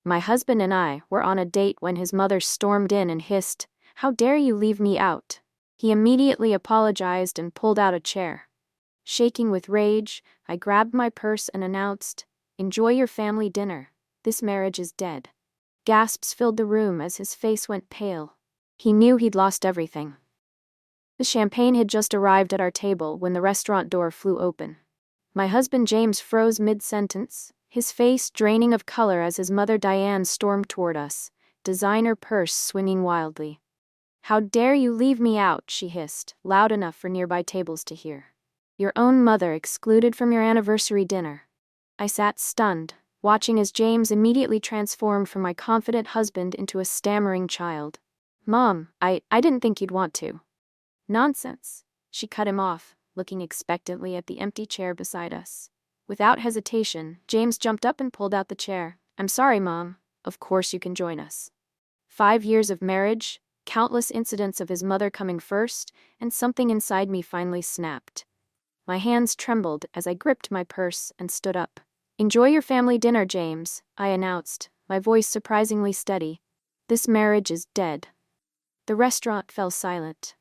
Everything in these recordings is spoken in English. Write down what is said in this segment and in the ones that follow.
My husband and I were on a date when his mother stormed in and hissed, "How dare you leave me out?" He immediately apologized and pulled out a chair. Shaking with rage, I grabbed my purse and announced, "Enjoy your family dinner. This marriage is dead." Gasps filled the room as his face went pale. He knew he'd lost everything. The champagne had just arrived at our table when the restaurant door flew open. My husband James froze mid-sentence, his face draining of color as his mother Diane stormed toward us, designer purse swinging wildly. "How dare you leave me out?" she hissed, loud enough for nearby tables to hear. "Your own mother excluded from your anniversary dinner." I sat stunned, watching as James immediately transformed from my confident husband into a stammering child. "Mom, I didn't think you'd want to." "Nonsense," she cut him off, looking expectantly at the empty chair beside us. Without hesitation, James jumped up and pulled out the chair. "I'm sorry, Mom. Of course you can join us." 5 years of marriage, countless incidents of his mother coming first, and something inside me finally snapped. My hands trembled as I gripped my purse and stood up. "Enjoy your family dinner, James," I announced, my voice surprisingly steady. "This marriage is dead." The restaurant fell silent.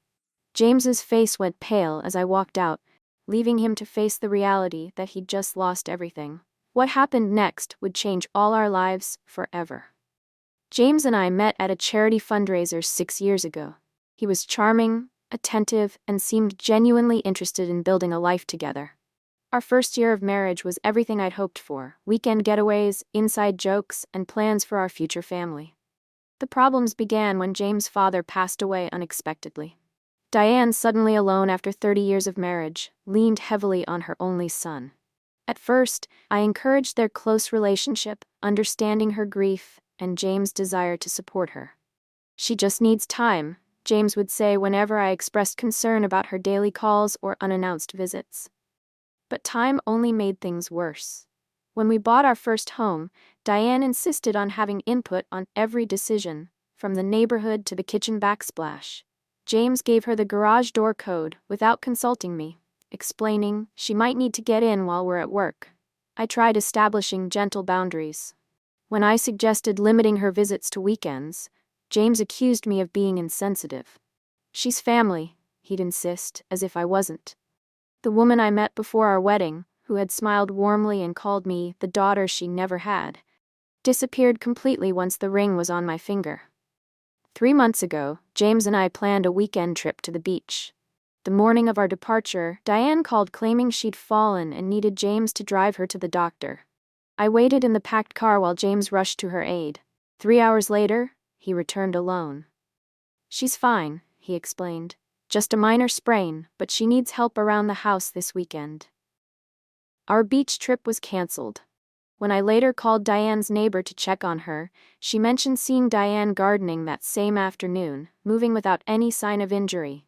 James's face went pale as I walked out, leaving him to face the reality that he'd just lost everything. What happened next would change all our lives forever. James and I met at a charity fundraiser 6 years ago. He was charming, attentive, and seemed genuinely interested in building a life together. Our first year of marriage was everything I'd hoped for: weekend getaways, inside jokes, and plans for our future family. The problems began when James' father passed away unexpectedly. Diane, suddenly alone after 30 years of marriage, leaned heavily on her only son. At first, I encouraged their close relationship, understanding her grief and James' desire to support her. "She just needs time," James would say whenever I expressed concern about her daily calls or unannounced visits. But time only made things worse. When we bought our first home, Diane insisted on having input on every decision, from the neighborhood to the kitchen backsplash. James gave her the garage door code without consulting me, explaining she might need to get in while we're at work. I tried establishing gentle boundaries. When I suggested limiting her visits to weekends, James accused me of being insensitive. "She's family," he'd insist, as if I wasn't. The woman I met before our wedding, who had smiled warmly and called me the daughter she never had, disappeared completely once the ring was on my finger. 3 months ago, James and I planned a weekend trip to the beach. The morning of our departure, Diane called claiming she'd fallen and needed James to drive her to the doctor. I waited in the packed car while James rushed to her aid. 3 hours later, he returned alone. "She's fine," he explained. "Just a minor sprain, but she needs help around the house this weekend." Our beach trip was canceled. When I later called Diane's neighbor to check on her, she mentioned seeing Diane gardening that same afternoon, moving without any sign of injury.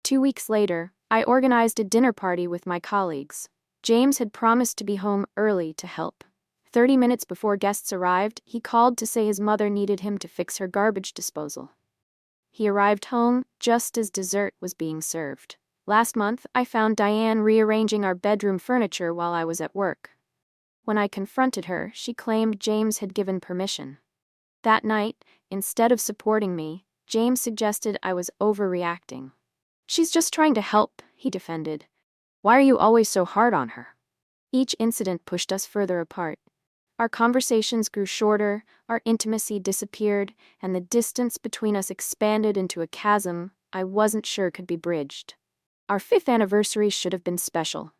2 weeks later, I organized a dinner party with my colleagues. James had promised to be home early to help. 30 minutes before guests arrived, he called to say his mother needed him to fix her garbage disposal. He arrived home just as dessert was being served. Last month, I found Diane rearranging our bedroom furniture while I was at work. When I confronted her, she claimed James had given permission. That night, instead of supporting me, James suggested I was overreacting. "She's just trying to help," he defended. "Why are you always so hard on her?" Each incident pushed us further apart. Our conversations grew shorter, our intimacy disappeared, and the distance between us expanded into a chasm I wasn't sure could be bridged. Our 5th anniversary should have been special.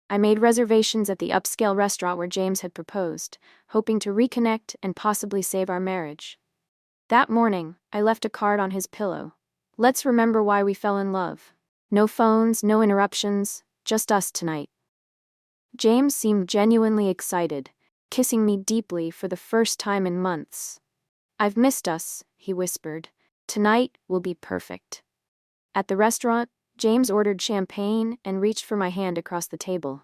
I made reservations at the upscale restaurant where James had proposed, hoping to reconnect and possibly save our marriage. That morning, I left a card on his pillow. "Let's remember why we fell in love. No phones, no interruptions, just us tonight." James seemed genuinely excited, kissing me deeply for the first time in months. "I've missed us," he whispered. "Tonight will be perfect." At the restaurant, James ordered champagne and reached for my hand across the table.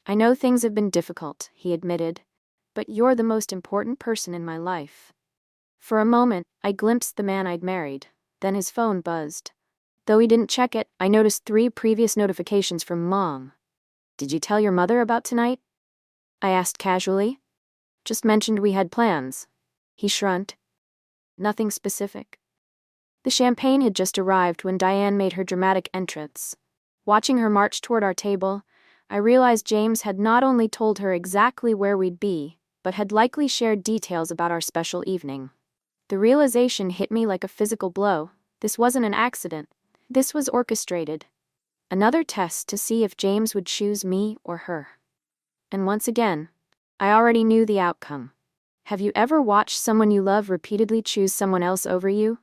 "I know things have been difficult," he admitted, "but you're the most important person in my life." For a moment, I glimpsed the man I'd married. Then his phone buzzed. Though he didn't check it, I noticed 3 previous notifications from Mom. "Did you tell your mother about tonight?" I asked casually. "Just mentioned we had plans." He shrugged. Nothing specific. The champagne had just arrived when Diane made her dramatic entrance. Watching her march toward our table, I realized James had not only told her exactly where we'd be, but had likely shared details about our special evening. The realization hit me like a physical blow. This wasn't an accident. This was orchestrated. Another test to see if James would choose me or her. And once again, I already knew the outcome. Have you ever watched someone you love repeatedly choose someone else over you?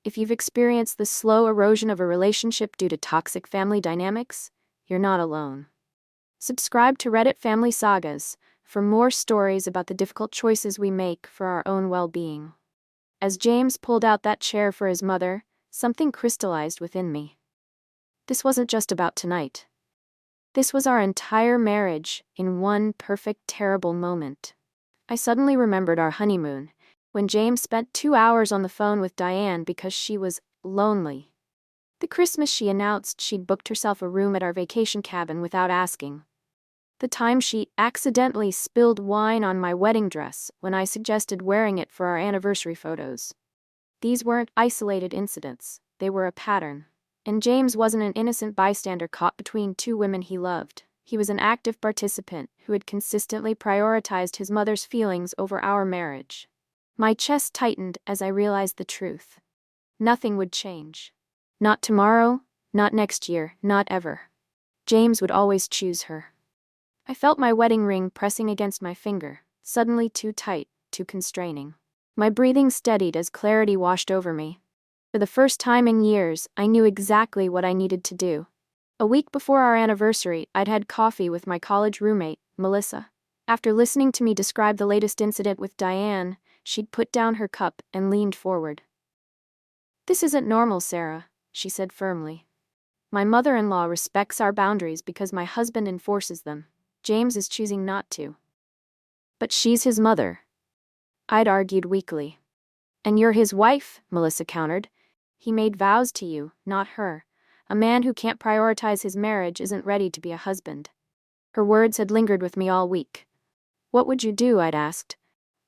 If you've experienced the slow erosion of a relationship due to toxic family dynamics, you're not alone. Subscribe to Reddit Family Sagas for more stories about the difficult choices we make for our own well-being. As James pulled out that chair for his mother, something crystallized within me. This wasn't just about tonight. This was our entire marriage in one perfect, terrible moment. I suddenly remembered our honeymoon, when James spent 2 hours on the phone with Diane because she was lonely. The Christmas she announced she'd booked herself a room at our vacation cabin without asking. The time she accidentally spilled wine on my wedding dress when I suggested wearing it for our anniversary photos. These weren't isolated incidents, they were a pattern. And James wasn't an innocent bystander caught between two women he loved. He was an active participant who had consistently prioritized his mother's feelings over our marriage. My chest tightened as I realized the truth. Nothing would change. Not tomorrow, not next year, not ever. James would always choose her. I felt my wedding ring pressing against my finger, suddenly too tight, too constraining. My breathing steadied as clarity washed over me. For the first time in years, I knew exactly what I needed to do. A week before our anniversary, I'd had coffee with my college roommate, Melissa. After listening to me describe the latest incident with Diane, she'd put down her cup and leaned forward. "This isn't normal, Sarah," she said firmly. "My mother-in-law respects our boundaries because my husband enforces them. James is choosing not to." "But she's his mother," I'd argued weakly. "And you're his wife," Melissa countered. "He made vows to you, not her. A man who can't prioritize his marriage isn't ready to be a husband." Her words had lingered with me all week. "What would you do?" I'd asked.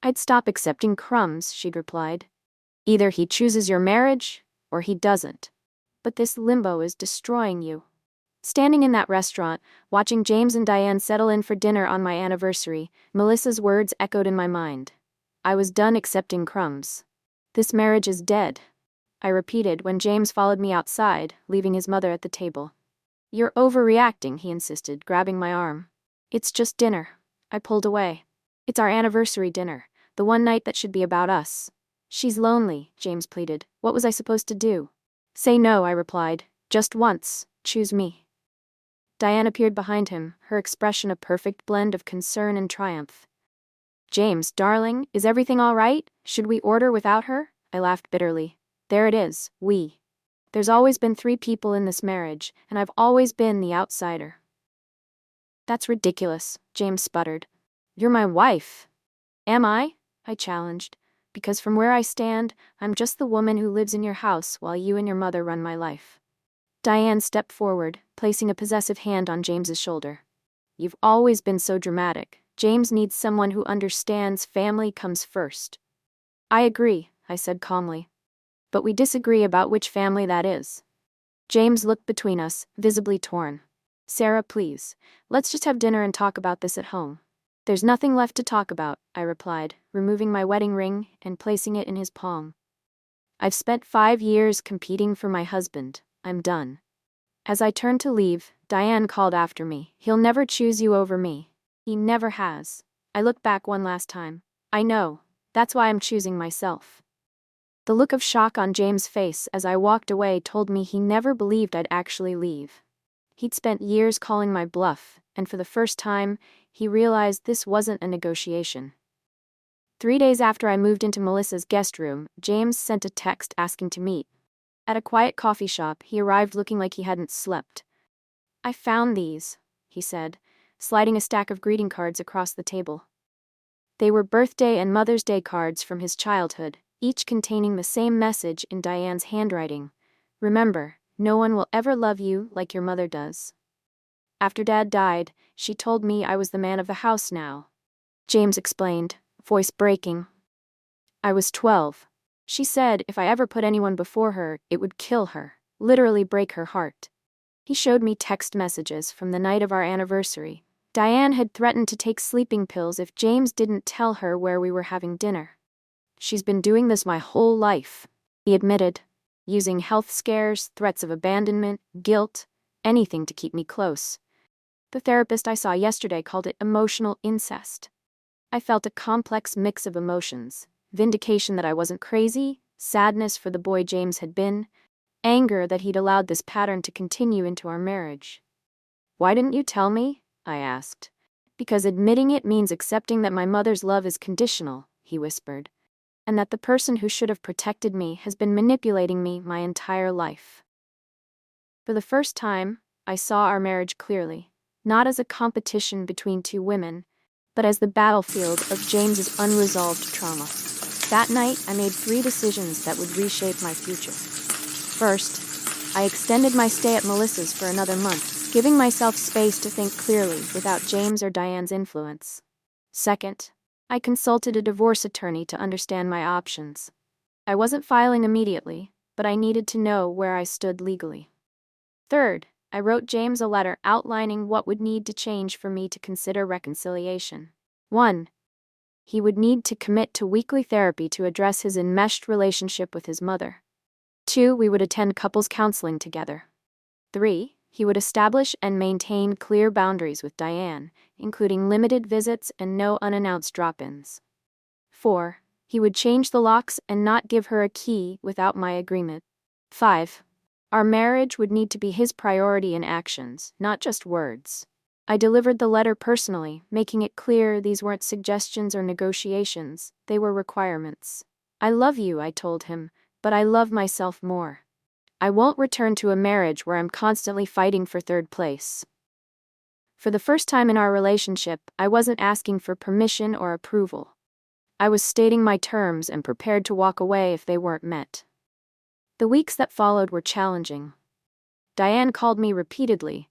"I'd stop accepting crumbs," she'd replied. "Either he chooses your marriage, or he doesn't. But this limbo is destroying you." Standing in that restaurant, watching James and Diane settle in for dinner on my anniversary, Melissa's words echoed in my mind. I was done accepting crumbs. "This marriage is dead," I repeated when James followed me outside, leaving his mother at the table. "You're overreacting," he insisted, grabbing my arm. "It's just dinner." I pulled away. "It's our anniversary dinner, the one night that should be about us." "She's lonely," James pleaded. "What was I supposed to do?" "Say no," I replied. "Just once. Choose me." Diane appeared behind him, her expression a perfect blend of concern and triumph. "James, darling, is everything all right? Should we order without her?" I laughed bitterly. "There it is, we. There's always been 3 people in this marriage, and I've always been the outsider." "That's ridiculous," James sputtered. "You're my wife." "Am I?" I challenged. "Because from where I stand, I'm just the woman who lives in your house while you and your mother run my life." Diane stepped forward, placing a possessive hand on James's shoulder. "You've always been so dramatic. James needs someone who understands family comes first." "I agree," I said calmly. "But we disagree about which family that is." James looked between us, visibly torn. "Sarah, please, let's just have dinner and talk about this at home." "There's nothing left to talk about," I replied, removing my wedding ring and placing it in his palm. "I've spent 5 years competing for my husband. I'm done." As I turned to leave, Diane called after me. "He'll never choose you over me. He never has." I looked back one last time. "I know. That's why I'm choosing myself." The look of shock on James' face as I walked away told me he never believed I'd actually leave. He'd spent years calling my bluff, and for the first time, he realized this wasn't a negotiation. 3 days after I moved into Melissa's guest room, James sent a text asking to meet. At a quiet coffee shop, he arrived looking like he hadn't slept. "I found these," he said, sliding a stack of greeting cards across the table. They were birthday and Mother's Day cards from his childhood, each containing the same message in Diane's handwriting. "Remember, no one will ever love you like your mother does." After Dad died, she told me I was the man of the house now. James explained, voice breaking. I was 12. She said if I ever put anyone before her, it would kill her, literally break her heart. He showed me text messages from the night of our anniversary. Diane had threatened to take sleeping pills if James didn't tell her where we were having dinner. She's been doing this my whole life, he admitted, using health scares, threats of abandonment, guilt, anything to keep me close. The therapist I saw yesterday called it emotional incest. I felt a complex mix of emotions: vindication that I wasn't crazy, sadness for the boy James had been, anger that he'd allowed this pattern to continue into our marriage. "Why didn't you tell me?" I asked. "Because admitting it means accepting that my mother's love is conditional," he whispered, "and that the person who should have protected me has been manipulating me my entire life." For the first time, I saw our marriage clearly, not as a competition between two women, but as the battlefield of James's unresolved trauma. That night, I made 3 decisions that would reshape my future. First, I extended my stay at Melissa's for another month, giving myself space to think clearly without James or Diane's influence. Second, I consulted a divorce attorney to understand my options. I wasn't filing immediately, but I needed to know where I stood legally. Third, I wrote James a letter outlining what would need to change for me to consider reconciliation. 1. He would need to commit to weekly therapy to address his enmeshed relationship with his mother. 2. We would attend couples counseling together. 3. He would establish and maintain clear boundaries with Diane, including limited visits and no unannounced drop-ins. 4. He would change the locks and not give her a key without my agreement. 5. Our marriage would need to be his priority in actions, not just words. I delivered the letter personally, making it clear these weren't suggestions or negotiations, they were requirements. "I love you," I told him, "but I love myself more. I won't return to a marriage where I'm constantly fighting for third place." For the first time in our relationship, I wasn't asking for permission or approval. I was stating my terms and prepared to walk away if they weren't met. The weeks that followed were challenging. Diane called me repeatedly,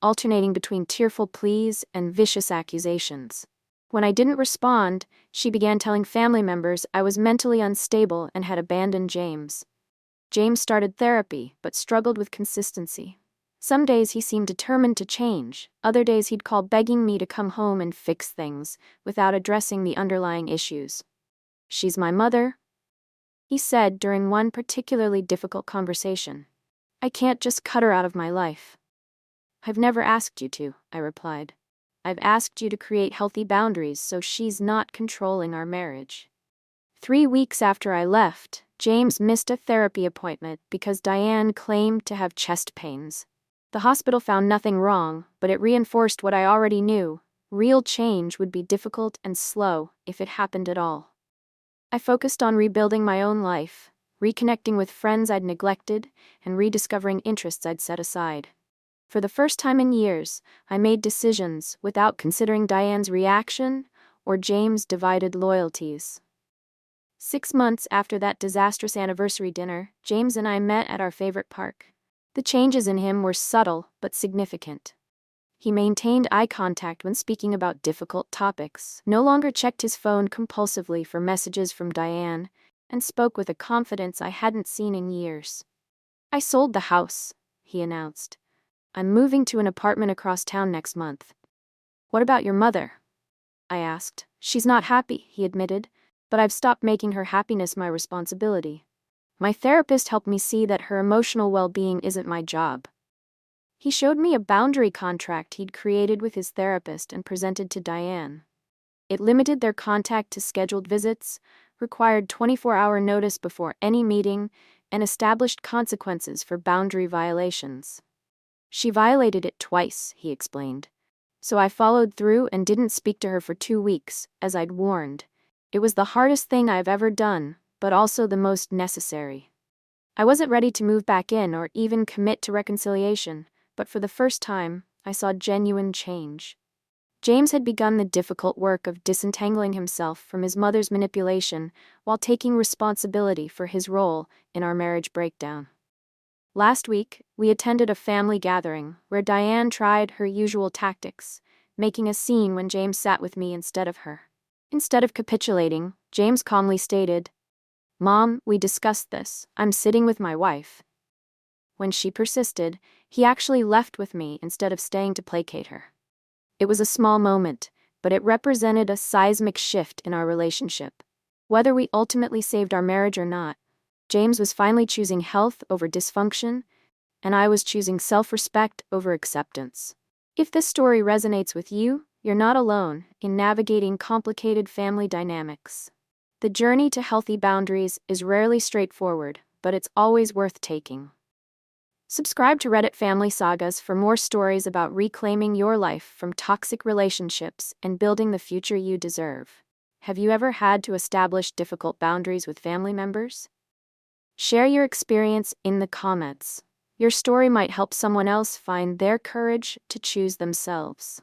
alternating between tearful pleas and vicious accusations. When I didn't respond, she began telling family members I was mentally unstable and had abandoned James. James started therapy, but struggled with consistency. Some days he seemed determined to change, other days he'd call begging me to come home and fix things, without addressing the underlying issues. "She's my mother," he said during one particularly difficult conversation. "I can't just cut her out of my life." "I've never asked you to," I replied. "I've asked you to create healthy boundaries so she's not controlling our marriage." 3 weeks after I left, James missed a therapy appointment because Diane claimed to have chest pains. The hospital found nothing wrong, but it reinforced what I already knew: real change would be difficult and slow, if it happened at all. I focused on rebuilding my own life, reconnecting with friends I'd neglected, and rediscovering interests I'd set aside. For the first time in years, I made decisions without considering Diane's reaction or James' divided loyalties. 6 months after that disastrous anniversary dinner, James and I met at our favorite park. The changes in him were subtle but significant. He maintained eye contact when speaking about difficult topics, no longer checked his phone compulsively for messages from Diane, and spoke with a confidence I hadn't seen in years. "I sold the house," he announced. "I'm moving to an apartment across town next month." "What about your mother?" I asked. "She's not happy," he admitted, "but I've stopped making her happiness my responsibility. My therapist helped me see that her emotional well-being isn't my job." He showed me a boundary contract he'd created with his therapist and presented to Diane. It limited their contact to scheduled visits, required 24-hour notice before any meeting, and established consequences for boundary violations. "She violated it twice," he explained. "So I followed through and didn't speak to her for 2 weeks, as I'd warned. It was the hardest thing I've ever done, but also the most necessary." I wasn't ready to move back in or even commit to reconciliation, but for the first time, I saw genuine change. James had begun the difficult work of disentangling himself from his mother's manipulation while taking responsibility for his role in our marriage breakdown. Last week, we attended a family gathering where Diane tried her usual tactics, making a scene when James sat with me instead of her. Instead of capitulating, James calmly stated, Mom, we discussed this. I'm sitting with my wife. When she persisted, he actually left with me instead of staying to placate her. It was a small moment, but it represented a seismic shift in our relationship. Whether we ultimately saved our marriage or not, James was finally choosing health over dysfunction, and I was choosing self-respect over acceptance. If this story resonates with you, you're not alone in navigating complicated family dynamics. The journey to healthy boundaries is rarely straightforward, but it's always worth taking. Subscribe to Reddit Family Sagas for more stories about reclaiming your life from toxic relationships and building the future you deserve. Have you ever had to establish difficult boundaries with family members? Share your experience in the comments. Your story might help someone else find their courage to choose themselves.